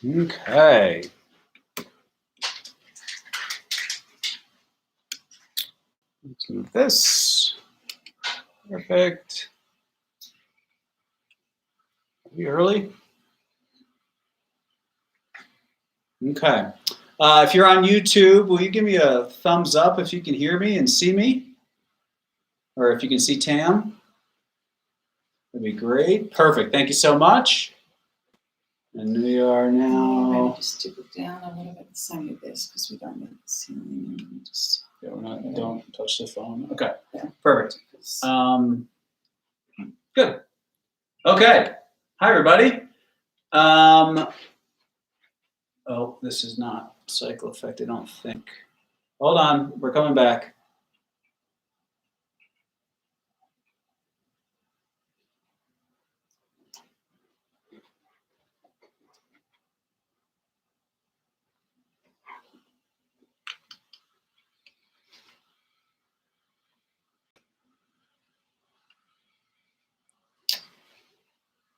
Okay. Let's move this. Perfect. Are we early? Okay. If you're on YouTube, will you give me a thumbs up if you can hear me and see me? Or if you can see Tam? That'd be great. Perfect. Thank you so much. And we are now. Just dip it down a little bit. Same with this because we don't need the ceiling. Just Yeah, we're not. Don't touch the phone. Okay. Yeah. Perfect. Good. Okay. Hi, everybody. Oh, this is not cycle effect, I don't think. Hold on. We're coming back.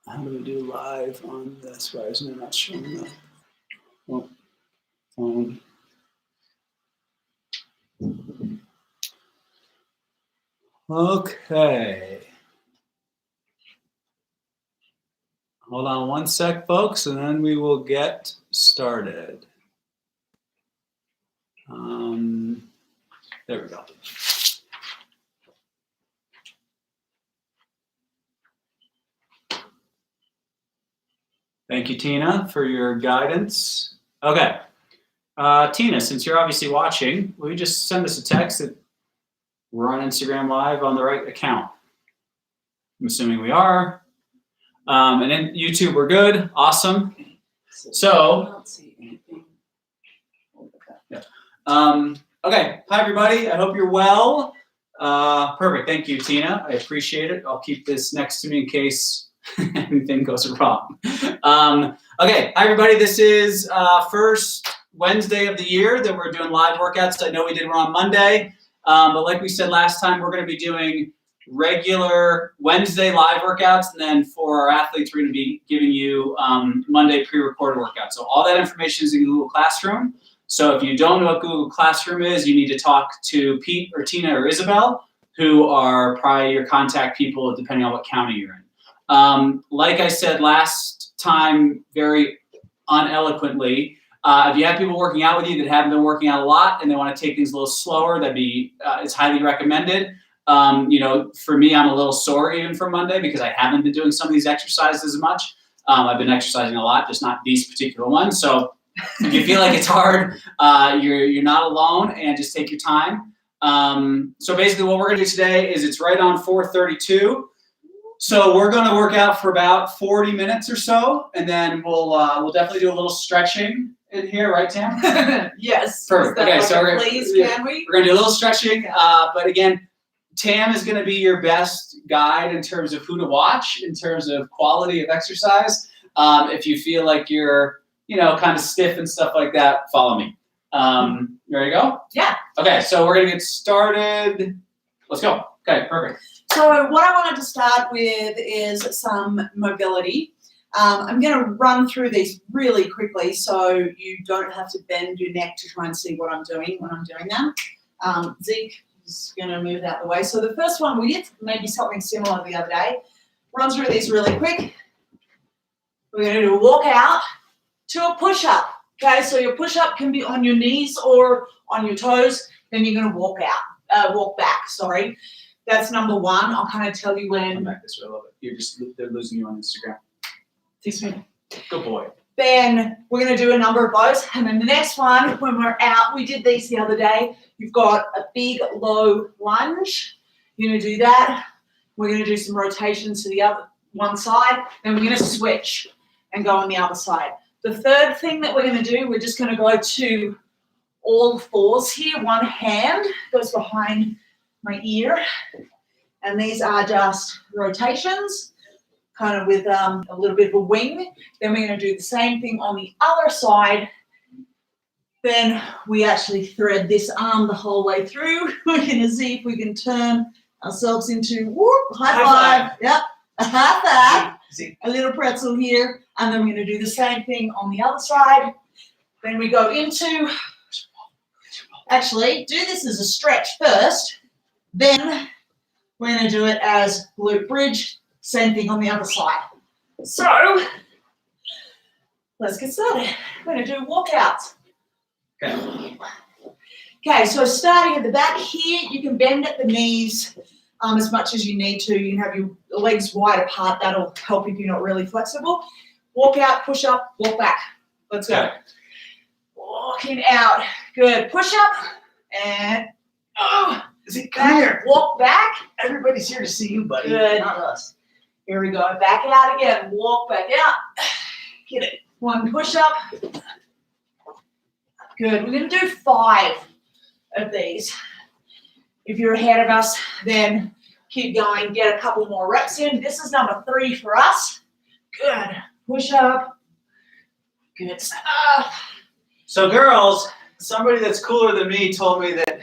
How do we do live on this? Why isn't it not showing up? Oh, phone. Okay. Hold on one sec, folks, and then we will get started. There we go. Thank you, Tina, for your guidance. Okay. Tina, since you're obviously watching, will you just send us a text that we're on Instagram Live on the right account? I'm assuming we are. And then YouTube, we're good. Awesome. So, I don't see anything. yeah. Okay. Hi, everybody. I hope you're well. Perfect. Thank you, Tina. I appreciate it. I'll keep this next to me in case anything goes wrong. Okay. Hi, everybody. This is first Wednesday of the year that we're doing live workouts. I know we did one on Monday, but like we said last time, we're going to be doing regular Wednesday live workouts, and then for our athletes, we're going to be giving you Monday pre-recorded workouts. So all that information is in Google Classroom. So if you don't know what Google Classroom is, you need to talk to Pete or Tina or Isabel, who are probably your contact people depending on what county you're in. Like I said last time, very uneloquently, if you have people working out with you that haven't been working out a lot and they want to take things a little slower, that'd be it's highly recommended. You know, for me, I'm a little sore even from Monday because I haven't been doing some of these exercises as much. I've been exercising a lot, just not these particular ones. So if you feel like it's hard, you're not alone, and just take your time. So basically what we're gonna do today is it's right on 4:32. So we're gonna work out for about 40 minutes or so, and then we'll definitely do a little stretching in here, right, Tam? Yes. Perfect. Okay, so we're gonna do a little stretching, but again, Tam is going to be your best guide in terms of who to watch, in terms of quality of exercise. If you feel like you're, you know, kind of stiff and stuff like that, follow me. Ready to go? Yeah. Okay, so we're going to get started. Let's go. Okay, perfect. So what I wanted to start with is some mobility. I'm going to run through these really quickly so you don't have to bend your neck to try and see what I'm doing when I'm doing that. Zeke is going to move out the way. So the first one, we did maybe something similar the other day. Run through these really quick. We're going to do a walk out to a push-up. Okay, so your push-up can be on your knees or on your toes. Then you're going to walk back, sorry. That's number one. I'll kind of tell you when. Come back this way a little bit. They're losing you on Instagram. This minute. Good boy. Then we're going to do a number of those. And then the next one, when we're out, we did these the other day. You've got a big low lunge. You're going to do that. We're going to do some rotations to the other one side. Then we're going to switch and go on the other side. The third thing that we're going to do, we're just going to go to all fours here. One hand goes behind my ear. And these are just rotations, kind of with a little bit of a wing. Then we're going to do the same thing on the other side. Then we actually thread this arm the whole way through. We're going to see if we can turn ourselves into whoop, high five. Yep, a high five. a little pretzel here, and then we're going to do the same thing on the other side. Then we go into, actually, do this as a stretch first, then we're going to do it as glute bridge, same thing on the other side. So, let's get started. We're going to do walkouts. Okay. Okay, so starting at the back here, you can bend at the knees as much as you need to. You can have your legs wide apart. That'll help if you're not really flexible. Walk out, push up, walk back. Let's go. Okay. Walking out. Good. Push up and Come here. walk back. Everybody's here to see you, buddy. Good. Not us. Here we go. Back out again. Walk back out. Get it. One push up. Good. We're going to do 5 of these. If you're ahead of us, then keep going. Get a couple more reps in. This is number 3 for us. Good. Push up. Good stuff. So girls, somebody that's cooler than me told me that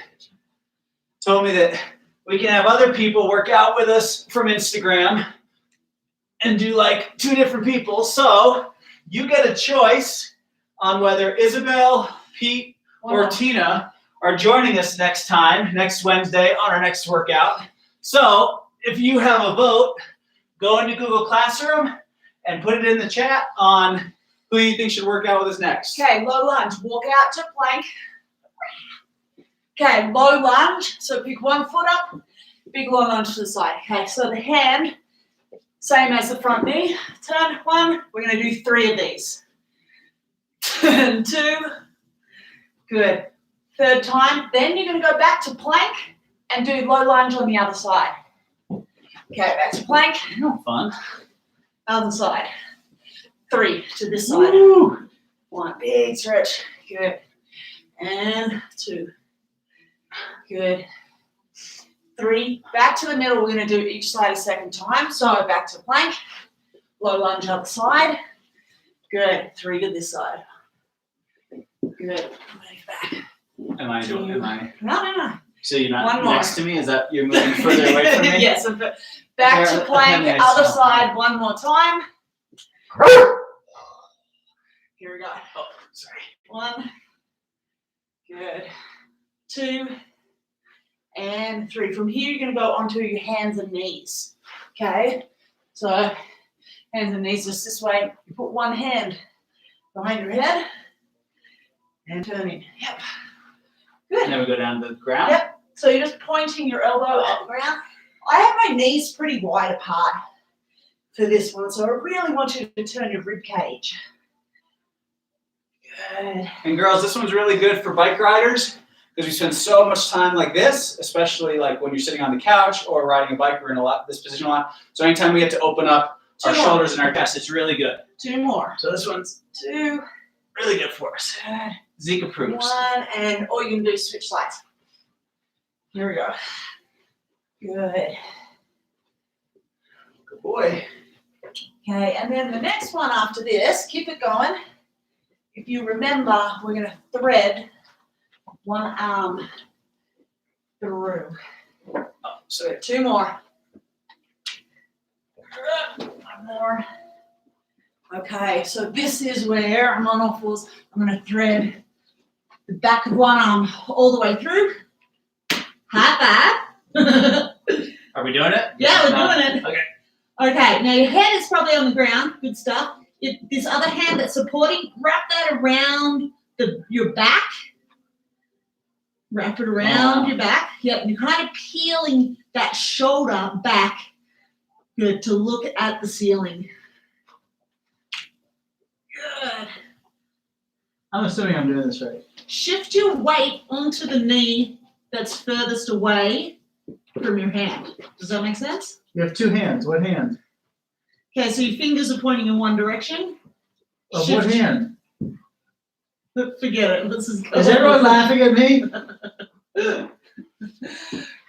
we can have other people work out with us from Instagram and do like 2 different people. So you get a choice on whether Isabel, Pete, or Tina are joining us next Wednesday on our next workout. So if you have a vote, go into Google Classroom and put it in the chat on who you think should work out with us next. Okay, low lunge. Walk out to plank. Okay, low lunge. So pick one foot up, big low lunge to the side. Okay, so the hand, same as the front knee. Turn 1. We're going to do 3 of these. Turn 2. Good. 3rd time. Then you're going to go back to plank and do low lunge on the other side. Okay, back to plank. Oh, fun. Other side. 3 to this side. Woo. 1 big stretch. Good. And 2. Good. 3. Back to the middle. We're going to do each side a 2nd time. So back to plank. Low lunge other side. Good. 3 to this side. Good. Move back. Am I? No. So you're not One more. next to me? Is that you're moving further away from me? Yes. Back to plank. Okay, Other so- side. 1 more time. Here we go. Oh, sorry. 1. Good. 2. And 3. From here, you're going to go onto your hands and knees. Okay? So, hands and knees just this way. You put one hand behind your head and turning. Yep. Good. And then we go down to the ground. Yep. So you're just pointing your elbow at the ground. I have my knees pretty wide apart for this one, so I really want you to turn your rib cage. Good. And girls, this one's really good for bike riders because we spend so much time like this, especially like when you're sitting on the couch or riding a bike. We're in this position a lot. So anytime we get to open up our shoulders and our chest, it's really good. 2 more. So this one's 2. really good for us. Good. Zeke approves. 1, and all you can do is switch sides. Here we go. Good. Good boy. Okay, and then the next one after this, keep it going. If you remember, we're going to thread one arm through. Oh, So 2 more. 1 more. Okay, so this is where I'm on all fours. I'm going to thread the back of one arm all the way through. High five. Are we doing it? Yeah, we're doing it. Okay. Okay, now your head is probably on the ground. Good stuff. This other hand that's supporting, wrap that around your back. Wrap it around your back. Yep, you're kind of peeling that shoulder back. Good, to look at the ceiling. Good. I'm assuming I'm doing this right. Shift your weight onto the knee that's furthest away from your hand. Does that make sense? You have 2 hands. What hand? Okay, so your fingers are pointing in one direction. Of what Shift- hand? Forget it. This is everyone laughing at me?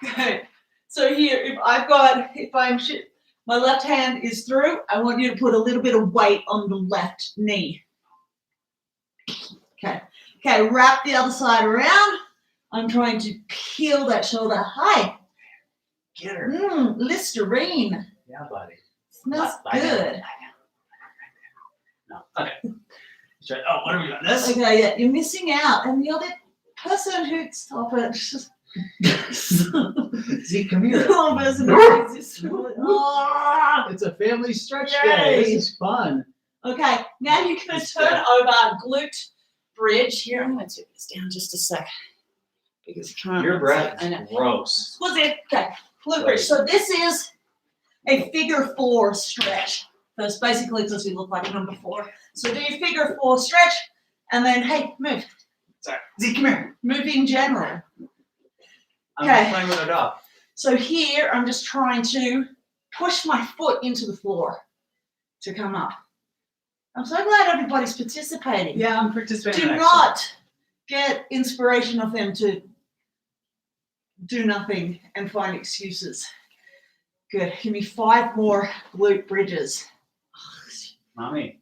Okay. So here, my left hand is through, I want you to put a little bit of weight on the left knee. Okay. Okay, wrap the other side around. I'm trying to peel that shoulder high. Get her. Listerine. Yeah, buddy. Smells Bye now. good. Okay. That's right. Oh, what are we doing? This? Okay, yeah, you're missing out. And the other person who, stop it. See, come here. The other person who needs this. Oh. It's a family stretch Yay. day. This is fun. Okay, now you're going to turn over glute bridge. Here, I'm going to take this down just a sec. Because I can't. Your breath I is know. gross. What's it? Okay, glute bridge. So this is a figure 4 stretch. So it's basically because you look like a number 4. So do your figure 4 stretch, and then, hey, move. Sorry. Z, come here. Move in general. I'm Okay. just playing with a dog. So here, I'm just trying to push my foot into the floor to come up. I'm so glad everybody's participating. Yeah, I'm participating. Do not get inspiration of them to do nothing and find excuses. Good. Give me 5 more glute bridges. Mommy.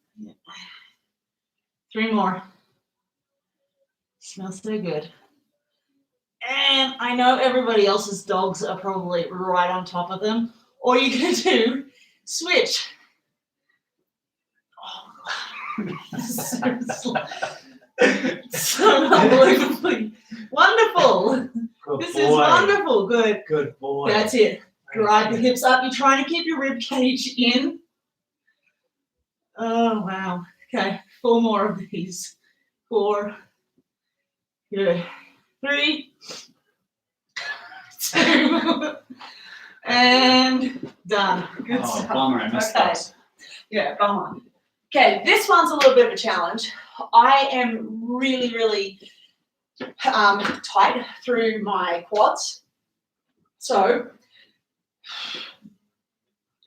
3 more. Smells so good. And I know everybody else's dogs are probably right on top of them. All you're going to do, switch. So unbelievably wonderful. Good This boy. is wonderful. Good. Good boy. That's it. Drive the hips up. You're trying to keep your rib cage in. Oh, wow. Okay. 4 more of these. 4. Good. 3. 2. And done. Good Oh, stuff. bummer. I missed Okay. those. Yeah, bummer. Okay, this one's a little bit of a challenge. I am really tight through my quads. So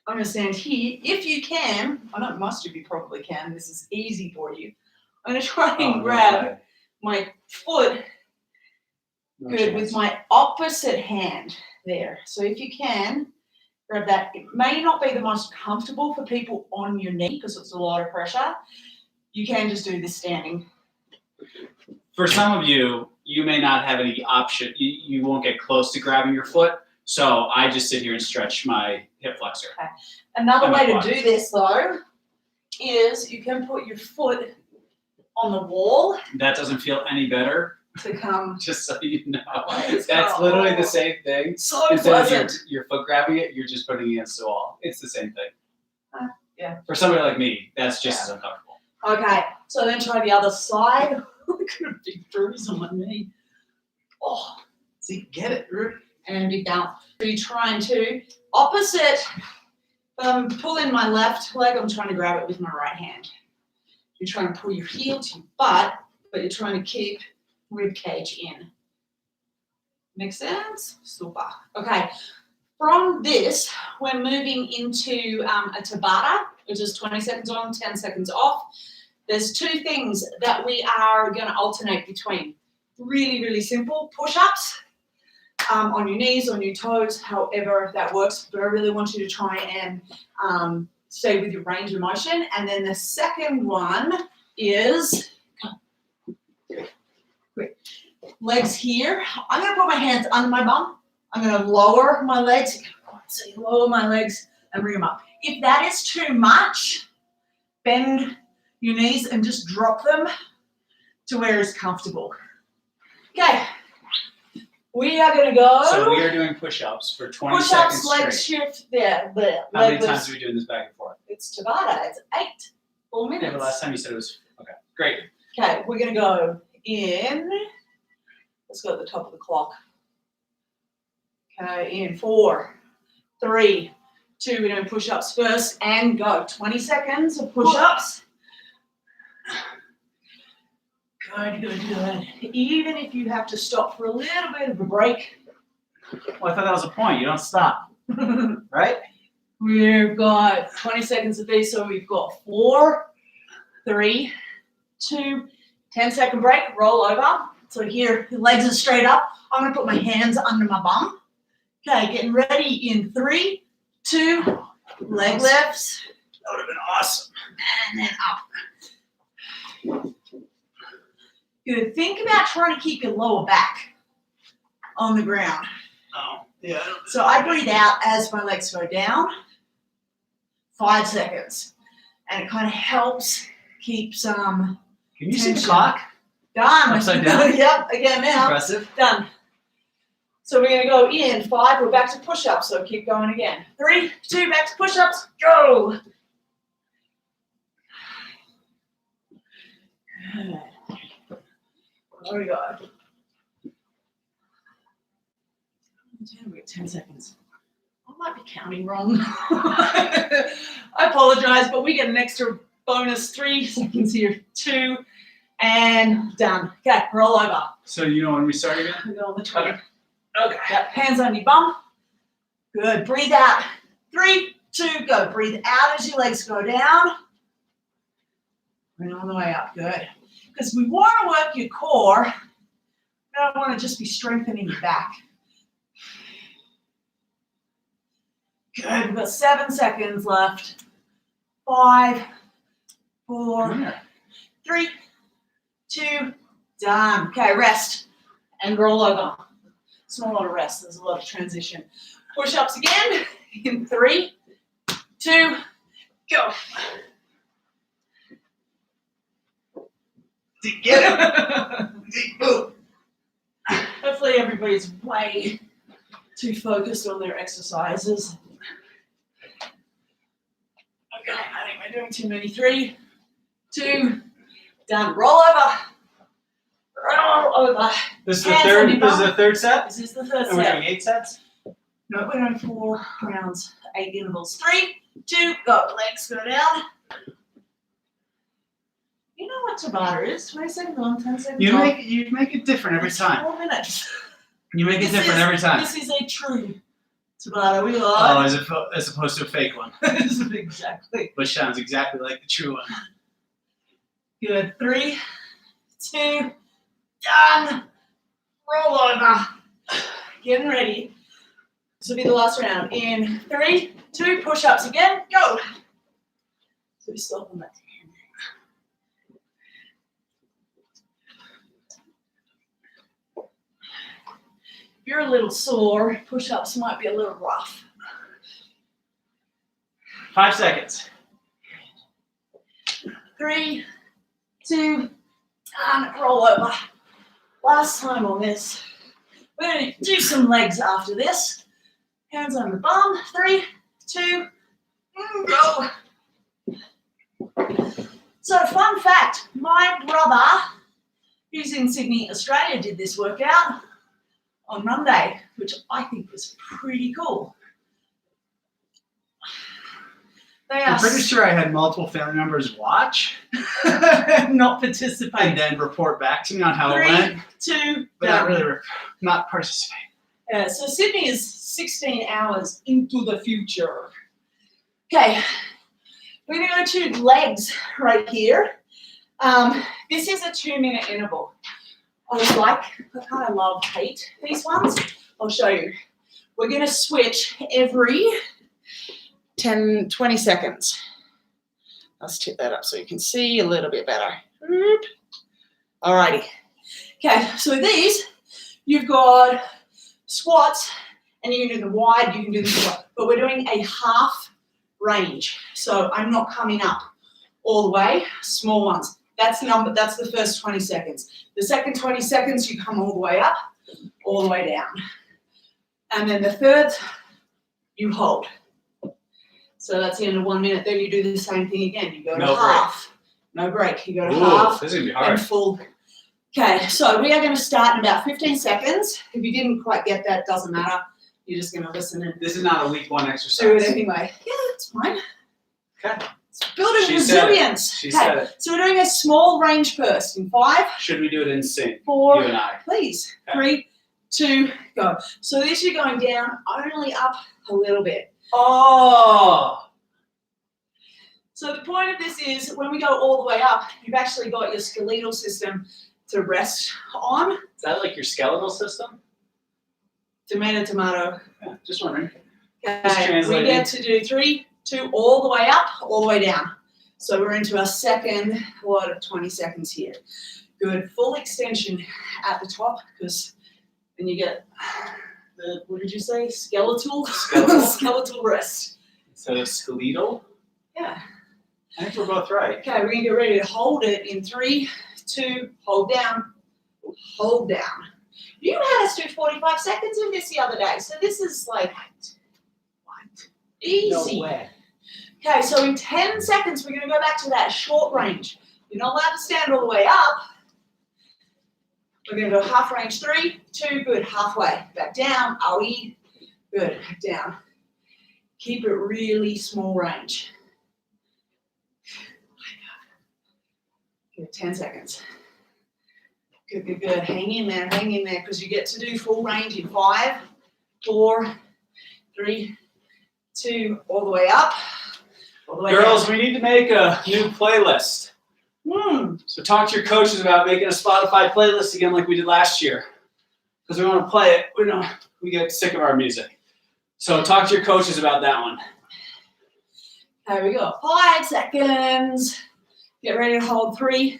I'm gonna stand here. If you can, I don't most of you probably can, this is easy for you. I'm gonna try and Oh, grab no way. my foot No good chance. with my opposite hand there. So if you can, grab that. It may not be the most comfortable for people on your knee because it's a lot of pressure. You can just do this standing. For some of you, you may not have any option. You won't get close to grabbing your foot. So I just sit here and stretch my hip flexor. Another And way my to do this though is you can put your foot on the wall That doesn't feel any better, to come. just so you know. It's That's not- literally the same thing. So Instead of pleasant. your foot grabbing it, you're just putting it against the wall. It's the same thing. Yeah. For somebody like me, that's just as uncomfortable. Okay, so then try the other side. Look at a big bruise on my knee. Oh, See, get it. and big down. So you're trying to opposite. Pull in my left leg. I'm trying to grab it with my right hand. You're trying to pull your heel to your butt, but you're trying to keep rib cage in. Make sense? Super. Okay. From this, we're moving into a Tabata, which is 20 seconds on, 10 seconds off. There's 2 things that we are going to alternate between. Really simple. Push-ups on your knees, on your toes, however that works. But I really want you to try and stay with your range of motion. And then the second one is legs here. I'm going to put my hands under my bum. I'm going to lower my legs. So you lower my legs and bring them up. If that is too much, bend your knees and just drop them to where it's comfortable. Okay. We are going to go. So we are doing push-ups for 20 push-ups, seconds leg straight. shift. Yeah, How many times are we doing this back and forth? It's Tabata. It's 8 full Yeah, minutes. but last time you said it was okay. Great. Okay, we're going to go in. Let's go at the top of the clock. Okay, in 4, 3, 2. We're doing push-ups first and go. 20 seconds of push-ups. Good. Even if you have to stop for a little bit of a break. Well, I thought that was a point. You don't stop, right? We've got 20 seconds of these, so we've got 4, 3, 2, 10-second break, roll over. So here, the legs are straight up. I'm going to put my hands under my bum. Okay, getting ready in 3, 2, leg lifts. That would have been awesome. And then up. Good. Think about trying to keep your lower back on the ground. Oh, yeah. So I breathe out as my legs go down. 5 seconds. And it kind of helps keep some Can you see the tension. clock? Done. Upside down? Yep, again now. Impressive. Done. So we're gonna go in 5, we're back to push-ups, so keep going again. 3, 2, back to push-ups, go. Good. There we go. We got 10 seconds. I might be counting wrong. I apologize, but we get an extra bonus 3 seconds here. 2, and done. Okay, roll over. So you know when we start again? We go on the 20. Okay. Okay. Yep, hands on your bum. Good. Breathe out. 3, 2, go. Breathe out as your legs go down. And all the way up. Good. Because we want to work your core. We don't want to just be strengthening your back. Good. We've got 7 seconds left. 5, 4, 3, 2, done. Okay, rest and roll over. It's not a lot of rest, there's a lot of transition. Push-ups again in 3, 2, go. Together. Hopefully everybody's way too focused on their exercises. Okay, I think we're doing too many. 3, 2, done. Roll over. Roll over. This is the Hands on third. your This is bum. the third set. This is the third And we're set. doing 8 sets. No, we're doing 4 rounds, 8 intervals. 3, 2, go. Legs go down. You know what Tabata is? 20 seconds on, 10 seconds You off. make it different every It's time. 4 minutes. You make it This different is- every time. This is a true Tabata. We Oh, love. as opposed to a fake one, Exactly. which sounds exactly like the true one. Good. 3, 2, done. Roll over. Getting ready. This will be the last round. In 3, 2, push-ups again. Go. So we stop on that. If you're a little sore, push-ups might be a little rough. 5 seconds. 3, 2, and roll over. Last time on this. We're going to do some legs after this. Hands on the bum. 3, 2, go. So, fun fact, my brother, who's in Sydney, Australia, did this workout on Monday, which I think was pretty cool. They I'm are pretty sure I had multiple family members watch not participating. and then report back to me on how 3, it went, 2, but done. not really, not participate. So Sydney is 16 hours into the future. Okay, we're going to go to legs right here. This is a 2-minute interval. I kind of love, hate these ones. I'll show you. We're going to switch every 10, 20 seconds. Let's tip that up so you can see a little bit better. Alrighty. Okay, so these, you've got squats, and you can do the wide, you can do the squat, but we're doing a half range. So I'm not coming up all the way, small ones. That's the first 20 seconds. The second 20 seconds, you come all the way up, all the way down. And then the third, you hold. So that's the end of 1 minute. Then you do the same thing again. You go to No half. No break. You go to half This is gonna be and full. Okay, so we are going to start in about 15 seconds. If you didn't quite get that, doesn't matter. You're just going to listen and This is not a week 1 do it exercise. anyway. Yeah, that's fine. Okay. It's building She said it. resilience. She Okay, said it. so we're doing a small range first in 5, Should we do it in sync? 4, You and I. please. Okay. 3, 2, go. So this you're going down, only up a little bit. Oh. So the point of this is when we go all the way up, you've actually got your skeletal system to rest on. Is that like your skeletal system? Tomato, tomato. Yeah, just wondering. Okay, we translating. get to do 3, 2, all the way up, all the way down. So we're into our second lot of 20 seconds here. Good, full extension at the top, because then you get the, what did you say, skeletal? Skeletal. Skeletal rest. Instead of skeletal? Yeah. I think we're both right. Okay, we're gonna get ready to hold it in 3, 2, hold down, hold down. You had us do 45 seconds in this the other day, so this is like, what? Easy. No way. Okay, so in 10 seconds, we're gonna go back to that short range. You're not allowed to stand all the way up. We're gonna go half range, 3, 2, good, halfway. Back down, owie, good, back down. Keep it really small range. Good, 10 seconds. Good, good, good. Hang in there, because you get to do full range in 5, 4, 3, 2, all the way up. All the way Girls, down. we need to make a new playlist. So talk to your coaches about making a Spotify playlist again like we did last year. Because we want to play it. We get sick of our music. So talk to your coaches about that one. There we go. 5 seconds. Get ready to hold 3,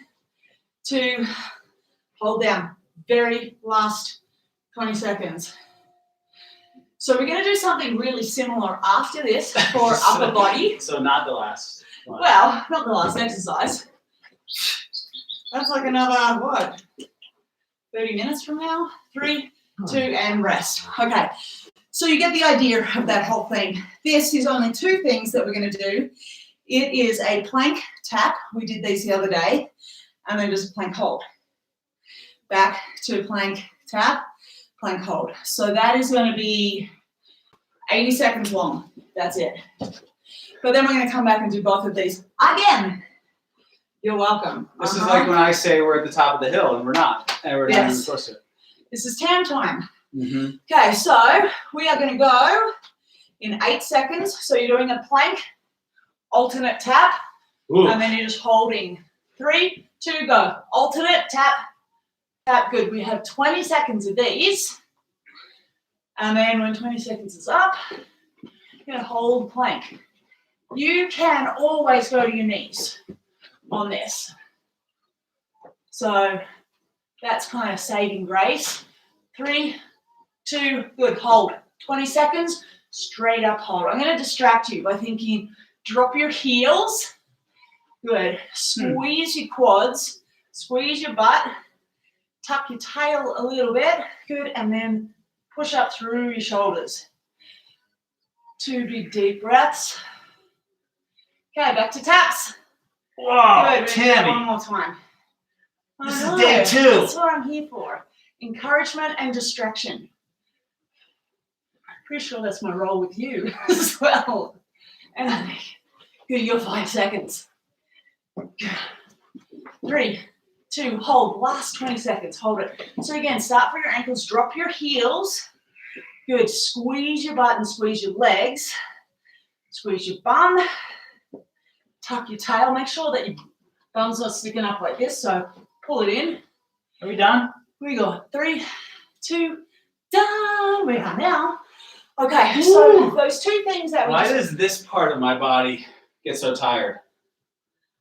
2, hold down. Very last 20 seconds. So we're going to do something really similar after this for upper body. So not the last one. Well, not the last exercise. That's like another, what, 30 minutes from now? 3, 2, and rest. Okay. So you get the idea of that whole thing. This is only 2 things that we're going to do. It is a plank tap. We did these the other day. And then just a plank hold. Back to plank tap, plank hold. So that is going to be 80 seconds long. That's it. But then we're going to come back and do both of these again. You're welcome. This is like when I say we're at the top of the hill and we're not. And we're not even close to it. This is tam time. Mm-hmm. Okay, so we are going to go in 8 seconds. So you're doing a plank, alternate tap, and then you're just holding. 3, 2, go. Alternate, tap, tap. Good. We have 20 seconds of these. And then when 20 seconds is up, you're going to hold plank. You can always go to your knees on this. So that's kind of saving grace. 3, 2, good, hold. 20 seconds, straight up hold. I'm going to distract you by thinking, drop your heels. Good. Squeeze your quads, squeeze your butt, tuck your tail a little bit. Good, and then push up through your shoulders. 2 big deep breaths. Okay, back to taps. Wow, Good, we're gonna do that Tammy. one more time. This I is day 2. That's what I'm here for. Encouragement and distraction. Pretty sure that's my role with you as well. And good, you're 5 seconds. 3, 2, hold. Last 20 seconds, hold it. So again, start for your ankles, drop your heels. Good, squeeze your butt and squeeze your legs. Squeeze your bum. Tuck your tail. Make sure that your bum's not sticking up like this, so pull it in. Are we done? We got 3, 2, done. We are now. Okay, so those 2 things that we Why just... does this part of my body get so tired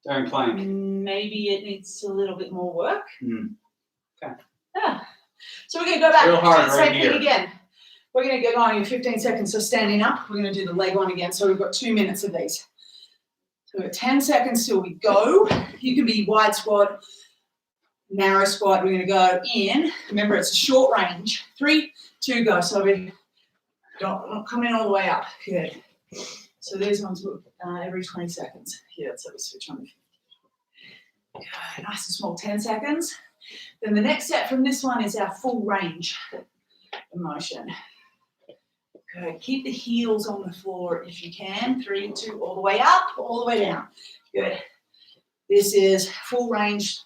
during plank? Maybe it needs a little bit more work. Okay. Yeah. So we're going to go back Real hard to the right same here. thing again. We're going to get going in 15 seconds. So standing up, we're going to do the leg one again. So we've got 2 minutes of these. So we've got 10 seconds till we go. You can be wide squat, narrow squat. We're going to go in. Remember, it's a short range. 3, 2, go. So we don't come in all the way up. Good. So these ones every 20 seconds. Yeah, so we switch on. Good. Nice and small, 10 seconds. Then the next set from this one is our full range of motion. Good. Keep the heels on the floor if you can. 3, 2, all the way up, all the way down. Good. This is full range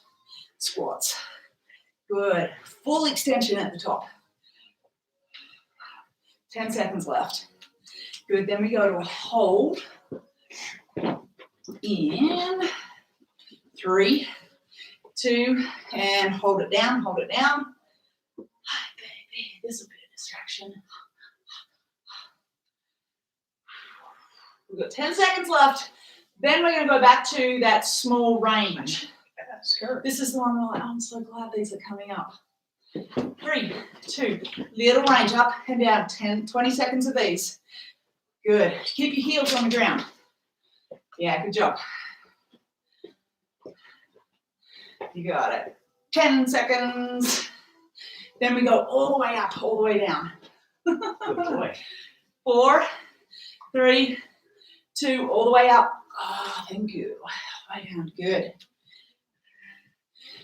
squats. Good. Full extension at the top. 10 seconds left. Good. Then we go to a hold. In 3, 2, and hold it down, hold it down. Baby, this is a bit of distraction. We've got 10 seconds left. Then we're going to go back to that small range. This is the one where I'm so glad these are coming up. 3, 2, little range up and down. 20 seconds of these. Good. Keep your heels on the ground. Yeah, good job. You got it. 10 seconds. Then we go all the way up, all the way down. Good boy. 4, 3, 2, all the way up. Oh, thank you. Way down, good.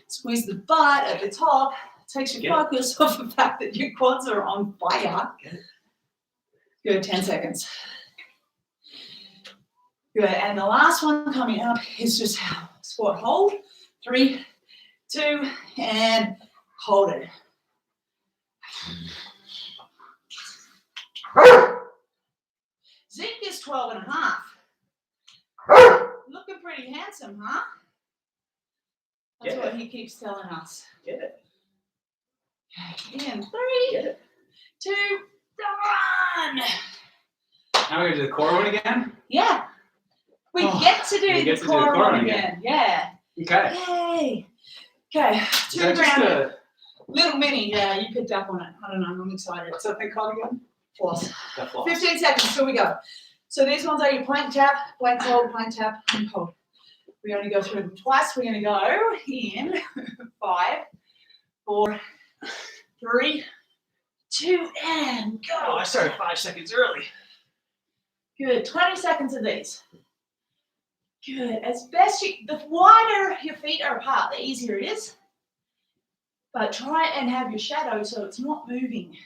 Squeeze the butt at the top. Takes your focus off the fact that your quads are on fire. Good, 10 seconds. Good, and the last one coming up is just squat hold. 3, 2, and hold it. Zeke is 12 and a half. Looking pretty handsome, huh? That's what he keeps telling us. Get it. Okay, in 3, 2, run. Now we're going to do the core one again? Yeah. We get to do the core one again. Yeah. Okay. Yay. Okay. Is Two that just round. a, Little mini. Yeah, you picked up on it. I don't know. I'm excited. what's that thing called again? Floss. The floss. 15 seconds. Here we go. So these ones are your plank tap, plank hold, and hold. We only go through them twice. We're going to go in 5, 4, 3, 2, and go. Oh, I started 5 seconds early. Good. 20 seconds of these. Good. As best you, the wider your feet are apart, the easier it is. But try and have your shadow so it's not moving.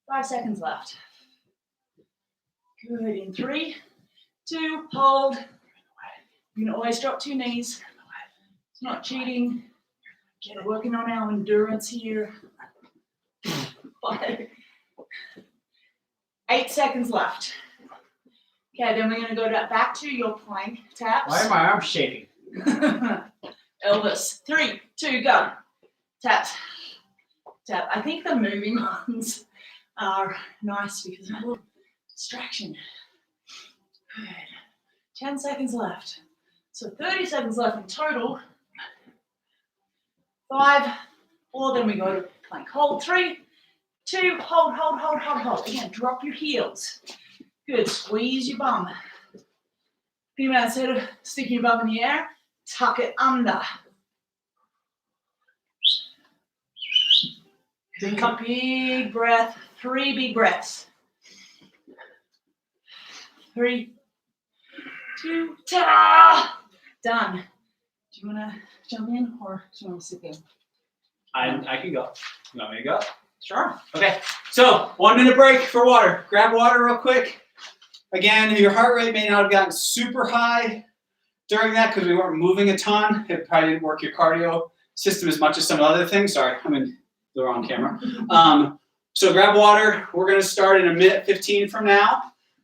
5 seconds left. Good. In 3, 2, hold. You can always drop to your knees. It's not cheating. We're working on our endurance here. 5. 8 seconds left. Okay, then we're going to go back to your plank taps. Why are my arms shaking? Elvis. 3, 2, go. Taps. Tap. I think the moving ones are nice because of a little distraction. Good. 10 seconds left. So 30 seconds left in total. 5, 4, then we go to plank hold. 3, 2, hold, hold, hold, hold, hold. Again, drop your heels. Good, squeeze your bum. Female, instead of sticking your bum in the air, tuck it under. Take a big breath, 3 big breaths. 3, 2, ta! Done. Do you want to jump in or do you want to sit there? I can go. You want me to go? Sure. Okay, so 1 minute break for water. Grab water real quick. Again, your heart rate may not have gotten super high during that because we weren't moving a ton. It probably didn't work your cardio system as much as some other things. Sorry, I'm in the wrong camera. So grab water. We're going to start in a minute 15 from now.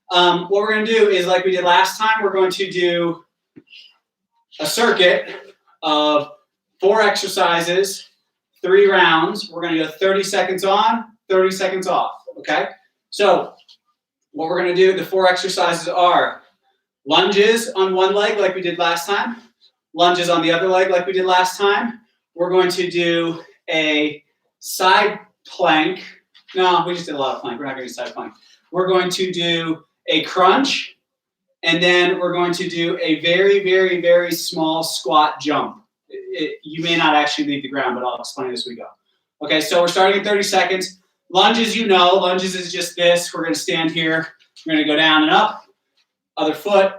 What we're going to do is, like we did last time, we're going to do a circuit of 4 exercises, 3 rounds. We're going to go 30 seconds on, 30 seconds off, okay? So what we're going to do, the 4 exercises are lunges on one leg like we did last time, lunges on the other leg like we did last time. We're going to do a side plank. No, we just did a lot of plank. We're not going to do side plank. We're going to do a crunch, and then we're going to do a very, very, very small squat jump. You may not actually leave the ground, but I'll explain as we go. Okay, so we're starting at 30 seconds. Lunges, you know, lunges is just this. We're going to stand here. We're going to go down and up. Other foot.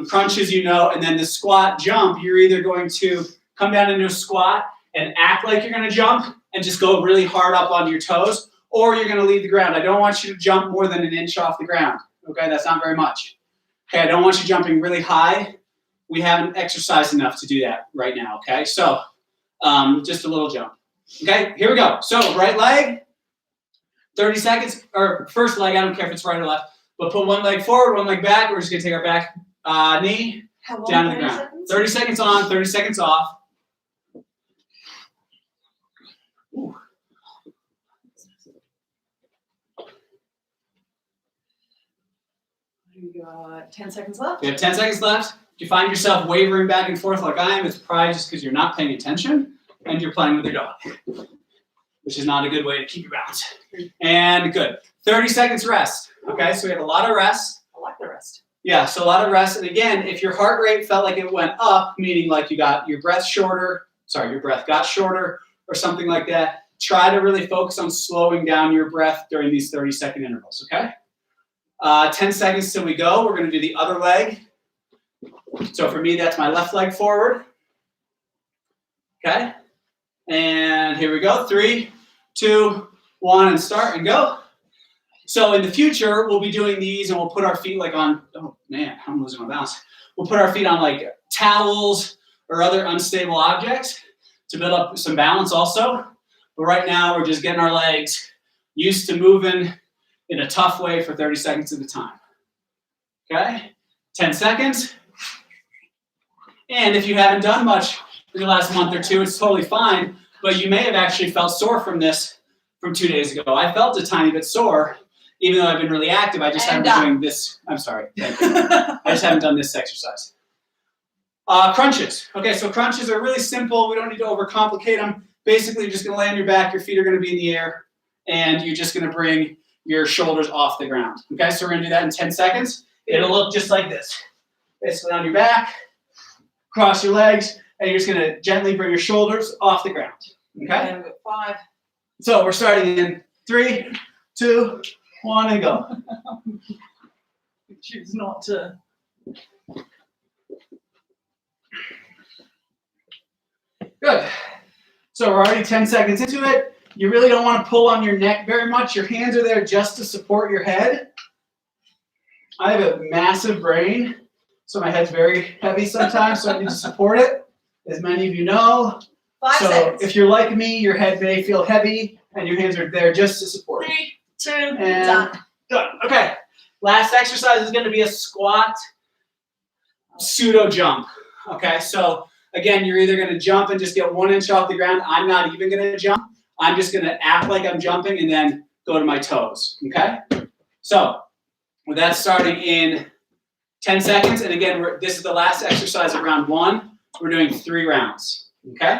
Crunches, you know, and then the squat jump, you're either going to come down into a squat and act like you're going to jump and just go really hard up onto your toes, or you're going to leave the ground. I don't want you to jump more than 1 inch off the ground. Okay, that's not very much. Okay, I don't want you jumping really high. We haven't exercised enough to do that right now, okay? So, just a little jump. Okay, here we go. So, right leg, 30 seconds, or first leg, I don't care if it's right or left, but put 1 leg forward, 1 leg back. We're just gonna take our back knee down to the ground. 30 seconds on, 30 seconds off. Ooh. We got 10 seconds left. We have 10 seconds left. If you find yourself wavering back and forth like I am, it's probably just because you're not paying attention and you're playing with your dog, which is not a good way to keep your balance. And good. 30 seconds rest. Okay, so we have a lot of rest. I like the rest. Yeah, so a lot of rest. And again, if your heart rate felt like it went up, meaning like you got your breath shorter, sorry, your breath got shorter or something like that, try to really focus on slowing down your breath during these 30-second intervals, okay? 10 seconds till we go. We're going to do the other leg. So for me, that's my left leg forward. Okay? And here we go. 3, 2, 1, and start and go. So in the future, we'll be doing these and we'll put our feet like on, oh man, I'm losing my balance. We'll put our feet on like towels or other unstable objects to build up some balance also. But right now, we're just getting our legs used to moving in a tough way for 30 seconds at a time. Okay? 10 seconds. And if you haven't done much in the last month or two, it's totally fine. But you may have actually felt sore from this from 2 days ago. I felt a tiny bit sore, even though I've been really active. I just haven't been doing this. I'm sorry. Thank you. I just haven't done this exercise. Crunches. Okay, so crunches are really simple. We don't need to overcomplicate them. Basically, you're just going to lay on your back. Your feet are going to be in the air. And you're just going to bring your shoulders off the ground. Okay, so we're going to do that in 10 seconds. It'll look just like this. Basically on your back, cross your legs, and you're just going to gently bring your shoulders off the ground. Okay? And we've got 5. So we're starting in 3, 2, 1, and go. Choose not to. Good. So we're already 10 seconds into it. You really don't want to pull on your neck very much. Your hands are there just to support your head. I have a massive brain, so my head's very heavy sometimes, so I need to support it, as many of you know. 5 so seconds. If you're like me, your head may feel heavy, and your hands are there just to support it. 3, 2, And done. done. Okay. Last exercise is going to be a squat pseudo jump. Okay, so again, you're either going to jump and just get 1 inch off the ground. I'm not even going to jump. I'm just going to act like I'm jumping and then go to my toes. Okay? So with that starting in 10 seconds, and again, this is the last exercise of round 1. We're doing 3 rounds. Okay?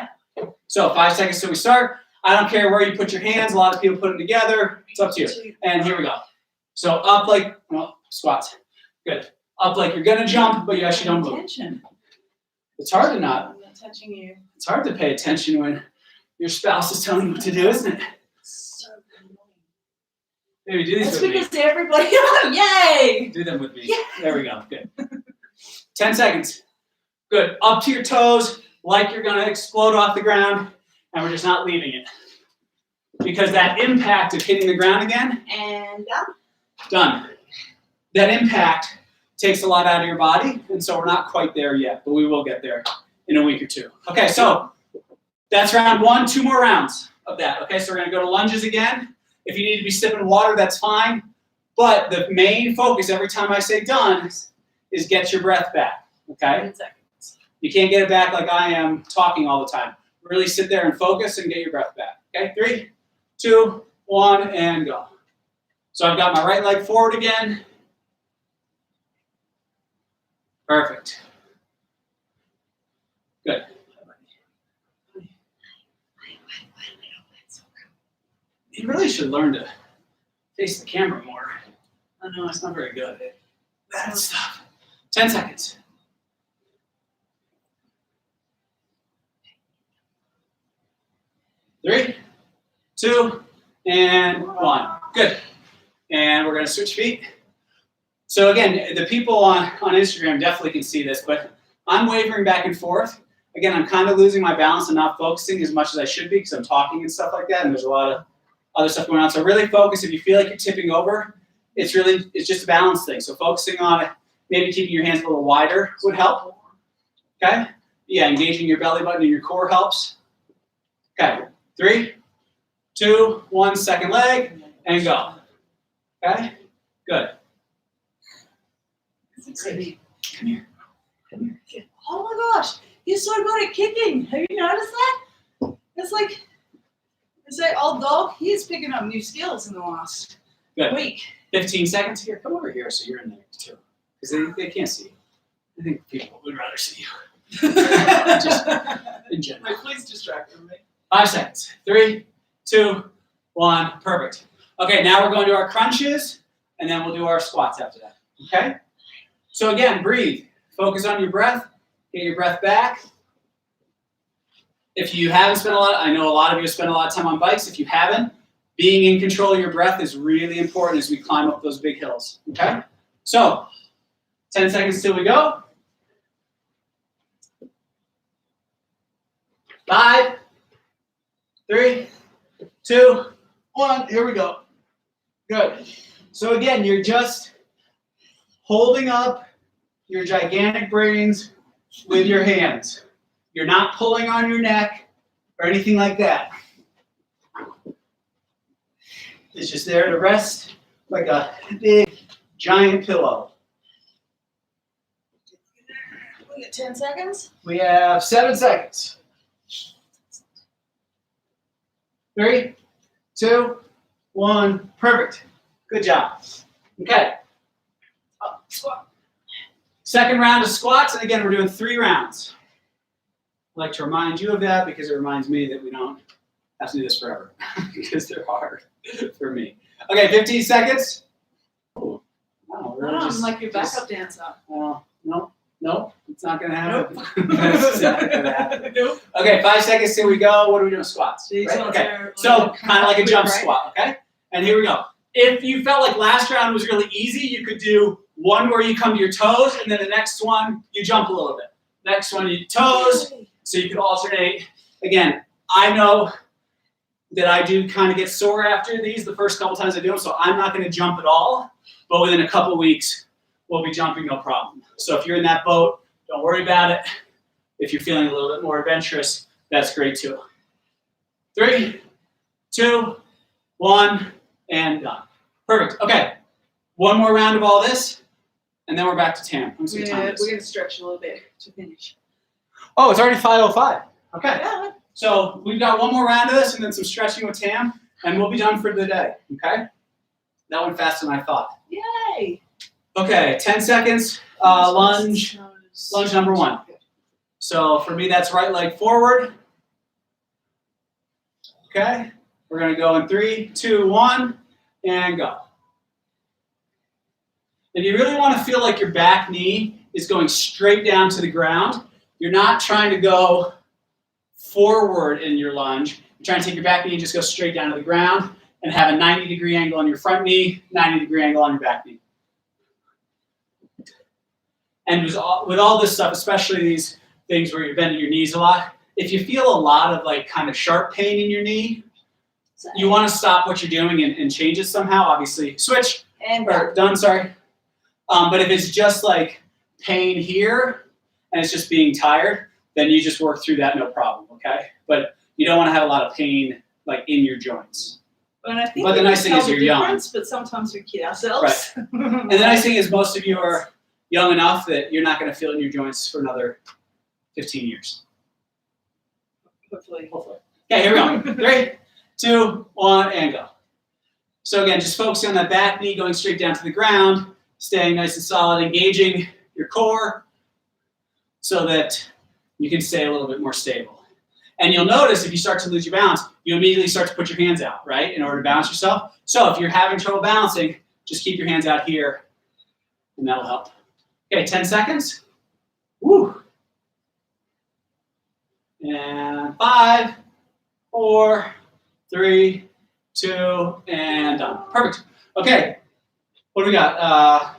So 5 seconds till we start. I don't care where you put your hands. A lot of people put them together. It's up to you. And here we go. So up like, well, squats. Good. Up like you're going to jump, but you actually don't move. Attention. It's hard to not. I'm not touching you. It's hard to pay attention when your spouse is telling you what to do, isn't it? So annoying. Maybe do these That's with me. because everybody, yay! Do them with me. Yeah. There we go. Good. 10 seconds. Good. Up to your toes, like you're going to explode off the ground, and we're just not leaving it. Because that impact of hitting the ground again, And done. done. That impact takes a lot out of your body, and so we're not quite there yet, but we will get there in a week or 2. Okay, so that's round 1. 2 more rounds of that. Okay, so we're going to go to lunges again. If you need to be sipping water, that's fine. But the main focus every time I say done is get your breath back. Okay? 10 seconds. You can't get it back like I am talking all the time. Really sit there and focus and get your breath back. Okay, 3, 2, 1, and go. So I've got my right leg forward again. Perfect. Good. You really should learn to face the camera more. I know it's not very good at that stuff. 10 seconds. Three, 2, and 1. Good. And we're going to switch feet. So again, the people on Instagram definitely can see this, but I'm wavering back and forth. Again, I'm kind of losing my balance and not focusing as much as I should be because I'm talking and stuff like that, and there's a lot of other stuff going on. So really focus. If you feel like you're tipping over, it's just a balance thing. So focusing on it, maybe keeping your hands a little wider would help. Okay? Yeah, engaging your belly button and your core helps. Okay, 3, 2, 1, second leg, and go. Okay? Good. Great. Come here. Come here. Oh my gosh, you're so good at kicking. Have you noticed that? It's like, it's like old dog, he's picking up new skills in the last Good. week. 15 seconds here. Come over here so you're in there too. Because they can't see you. I think people would rather see you. Just in general. Wait, please distract from me. 5 seconds. 3, 2, 1. Perfect. Okay, now we're going to our crunches, and then we'll do our squats after that. Okay? So again, breathe. Focus on your breath. Get your breath back. If you haven't spent a lot, I know a lot of you have spent a lot of time on bikes. If you haven't, being in control of your breath is really important as we climb up those big hills, okay? So, 10 seconds till we go. 5, 3, 2, 1, here we go. Good. So again, you're just holding up your gigantic brains with your hands. You're not pulling on your neck or anything like that. It's just there to rest like a big, giant pillow. We got 10 seconds. We have 7 seconds. 3, 2, 1, perfect. Good job. Okay. Up, squat. Second round of squats, and again, we're doing 3 rounds. I'd like to remind you of that because it reminds me that we don't have to do this forever because they're hard for me. Okay, 15 seconds. Oh, wow, we're I'm just, like your backup dancer. No, it's not gonna happen. It's not gonna happen. Nope. Okay, 5 seconds till we go. What are we doing? Squats. These Right? ones Okay. are So like kind of like a jump right? squat, okay? And here we go. If you felt like last round was really easy, you could do one where you come to your toes, and then the next one you jump a little bit. Next one you toes, so you could alternate. Again, I know that I do kind of get sore after these the first couple times I do them, so I'm not going to jump at all. But within a couple weeks, we'll be jumping no problem. So if you're in that boat, don't worry about it. If you're feeling a little bit more adventurous, that's great too. 3, 2, 1, and done. Perfect. Okay. One more round of all this, and then we're back to TAM. We're going to stretch a little bit to finish. Oh, it's already 5:05. Okay. Yeah. So we've got one more round of this, and then some stretching with TAM, and we'll be done for the day. Okay. That went faster than I thought. Yay. Okay. 10 seconds. Lunge. Lunge number 1. So for me, that's right leg forward. Okay. We're going to go in 3, 2, 1, and go. And you really want to feel like your back knee is going straight down to the ground. You're not trying to go forward in your lunge. You're trying to take your back knee and just go straight down to the ground and have a 90-degree angle on your front knee, 90-degree angle on your back knee. And with all this stuff, especially these things where you're bending your knees a lot, if you feel a lot of like kind of sharp pain in your knee, you want to stop what you're doing and change it somehow. Obviously, switch, And or done, sorry. But if it's just like pain here and it's just being tired, then you just work through that, no problem, okay? But you don't want to have a lot of pain like in your joints. And I think But the we nice can thing is tell the you're young. difference, but sometimes we kid ourselves. Right. And the nice thing is most of you are young enough that you're not going to feel it in your joints for another 15 years. Hopefully. Okay, here we go. 3, 2, 1, and go. So again, just focusing on that back knee going straight down to the ground, staying nice and solid, engaging your core so that you can stay a little bit more stable. And you'll notice if you start to lose your balance, you immediately start to put your hands out, right, in order to balance yourself. So if you're having trouble balancing, just keep your hands out here, and that'll help. Okay, 10 seconds. Woo. And 5, 4, 3, 2, and done. Perfect. Okay, what do we got?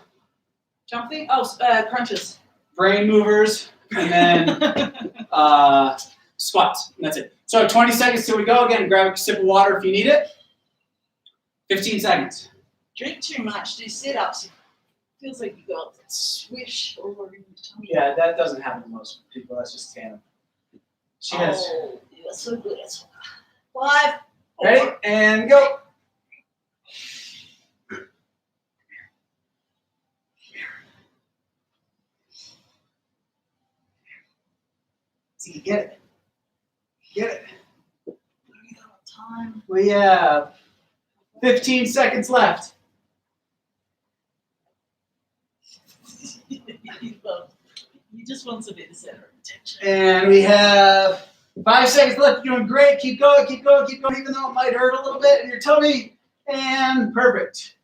Jumping? Oh, crunches. Brain movers, and then squats. And that's it. So 20 seconds till we go. Again, grab a sip of water if you need it. 15 seconds. Drink too much, do sit-ups. Feels like you got that swish all over your tummy. Yeah, that doesn't happen to most people. That's just Tana. She has. Oh, you're so good at 5. Ready? And go. See, get it. Get it. Time. We have 15 seconds left. He just wants to be the center of attention. And we have 5 seconds left. You're doing great. Keep going, keep going, keep going, even though it might hurt a little bit in your tummy. And perfect.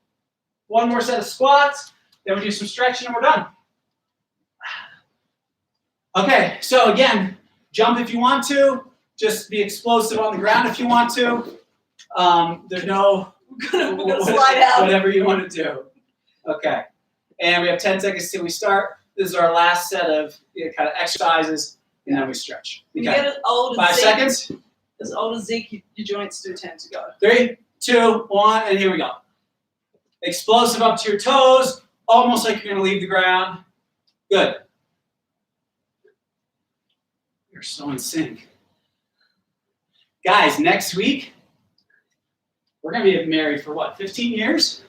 One more set of squats. Then we do some stretching and we're done. Okay, so again, jump if you want to. just be explosive on the ground if you want to. There's no We're gonna slide out. whatever you want to do. Okay. And we have 10 seconds till we start. This is our last set of kind of exercises, and then we stretch. When you Okay. get as old as 5 Zeke, seconds. as old as Zeke, your joints do tend to go. 3, 2, 1, and here we go. Explosive up to your toes, almost like you're going to leave the ground. Good. You're so in sync. Guys, next week, we're going to be married for what, 15 years?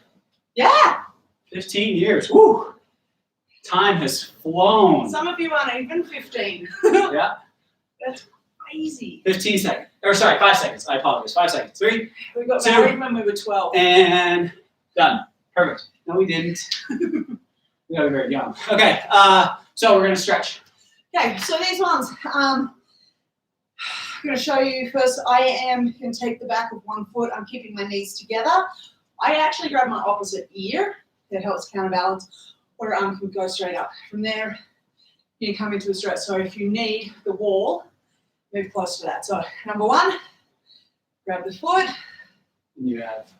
Yeah. 15 years. Woo! Time has flown. Some of you aren't even 15. Yeah. That's crazy. 15 seconds. Or sorry, 5 seconds. I apologize. 5 seconds. 3, We got 2, married when we were 12. and done. Perfect. No, we didn't. We got very young. Okay, so we're going to stretch. Okay, so these ones, I'm going to show you first. I am going to take the back of one foot. I'm keeping my knees together. I actually grab my opposite ear. That helps counterbalance. Or arm can go straight up. From there, you come into a stretch. So if you need the wall, move close to that. So number 1, grab the foot. And you have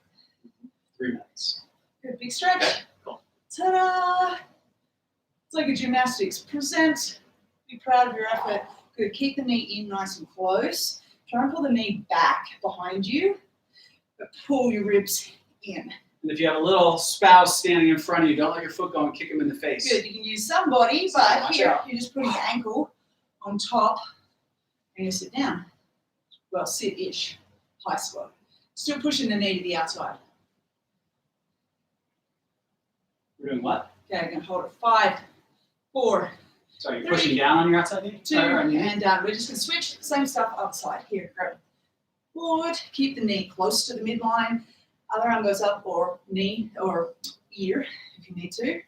3 minutes. Good big stretch. Okay, cool. Ta-da! It's like a gymnastics. Present. Be proud of your effort. Good. Keep the knee in nice and close. Try and pull the knee back behind you, but pull your ribs in. And if you have a little spouse standing in front of you, don't let your foot go and kick him in the face. Good. You can use somebody, So but watch here out. you're just putting your ankle on top and you sit down. Well, sit-ish. High squat. Still pushing the knee to the outside. We're doing what? Okay, I'm going to hold it. 5, 4, Sorry, you're 3, pushing down on your outside knee? 2, Or on your knee? and down. We're just going to switch. Same stuff outside. Here, grab forward. Keep the knee close to the midline. Other arm goes up, or knee or ear if you need to.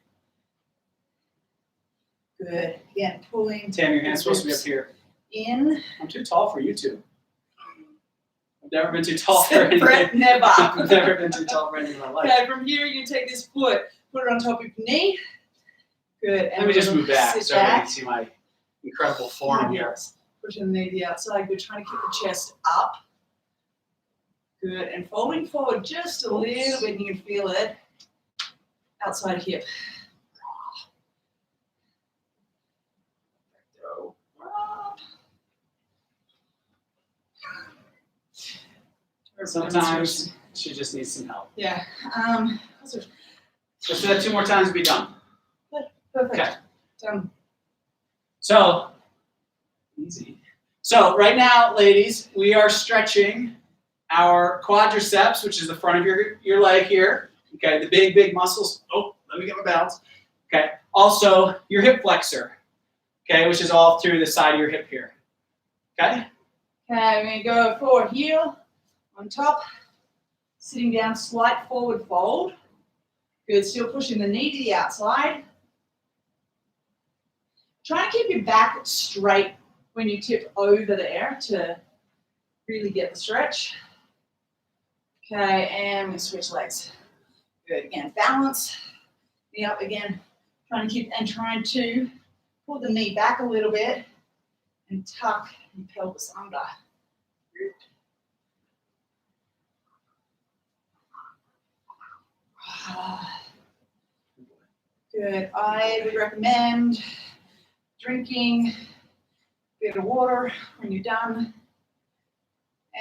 Good. Again, pulling. Tam, your hand's supposed to be up here. In. I'm too tall for you two. I've never been too tall for anything. Separate, never. I've never been too tall for anything in my life. Okay, from here you take this foot, put it on top of your knee. Good. Let me just move back sit so everybody back. can see my incredible form here. Pushing the knee to the outside. Good. Trying to keep the chest up. Good. And folding forward just a little bit. You can feel it. Outside hip. Throw up. Sometimes she just needs some help. Yeah. Just do that 2 more times and be done. Perfect. Okay. Done. So, easy. So right now, ladies, we are stretching our quadriceps, which is the front of your leg here. Okay, the big muscles. Oh, let me get my balance. Okay, also your hip flexor. Okay, which is all through the side of your hip here. Okay? Okay, we're going to go forward heel on top. Sitting down, slight forward fold. Good, still pushing the knee to the outside. Try to keep your back straight when you tip over there to really get the stretch. Okay, and we switch legs. Good, again, balance. Knee up again. Trying to pull the knee back a little bit and tuck your pelvis under. Good. I would recommend drinking a bit of water when you're done,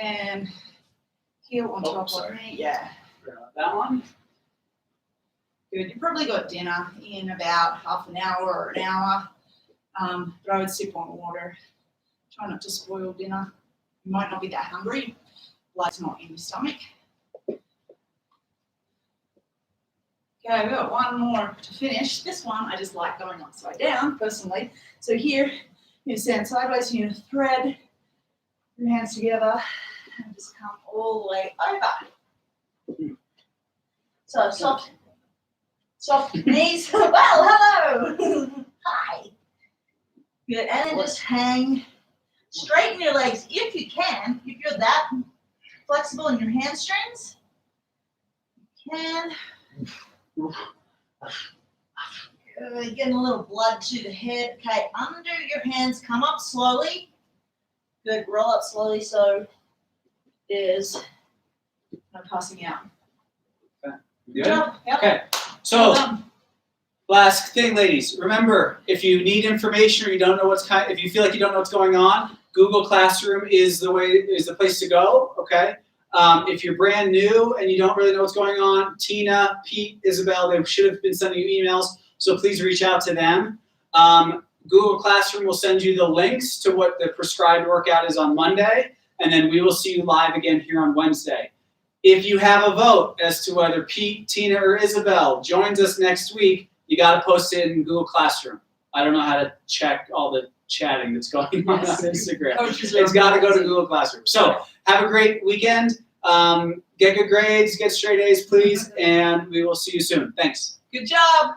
and heel on top of me. Yeah. That one. Good. You probably got dinner in about half an hour or an hour, but I would sip on water. Try not to spoil dinner. You might not be that hungry. Blood's not in your stomach. Okay, we've got one more to finish. This one I just like going upside down personally. So here, you stand sideways, you're going to thread your hands together and just come all the way over. So soft knees. Well, hello. Hi. Good, and then just hang. Straighten your legs if you can. If you're that flexible in your hamstrings, you can. Good. Getting a little blood to the head. Okay, under your hands, come up slowly. Good. Roll up slowly so there's no passing out. Good? job. Yep. Okay. Well So, done. last thing, ladies. Remember, if you need information or you don't know if you feel like you don't know what's going on, Google Classroom is the place to go. Okay. If you're brand new and you don't really know what's going on, Tina, Pete, Isabel, they should have been sending you emails. So please reach out to them. Google Classroom will send you the links to what the prescribed workout is on Monday, and then we will see you live again here on Wednesday. If you have a vote as to whether Pete, Tina, or Isabel joins us next week, you got to post it in Google Classroom. I don't know how to check all the chatting that's going on Yes. Instagram. Coaches are It's got to go to amazing. Google Classroom. So have a great weekend. Get good grades, get straight A's, please, and we will see you soon. Thanks. Good job.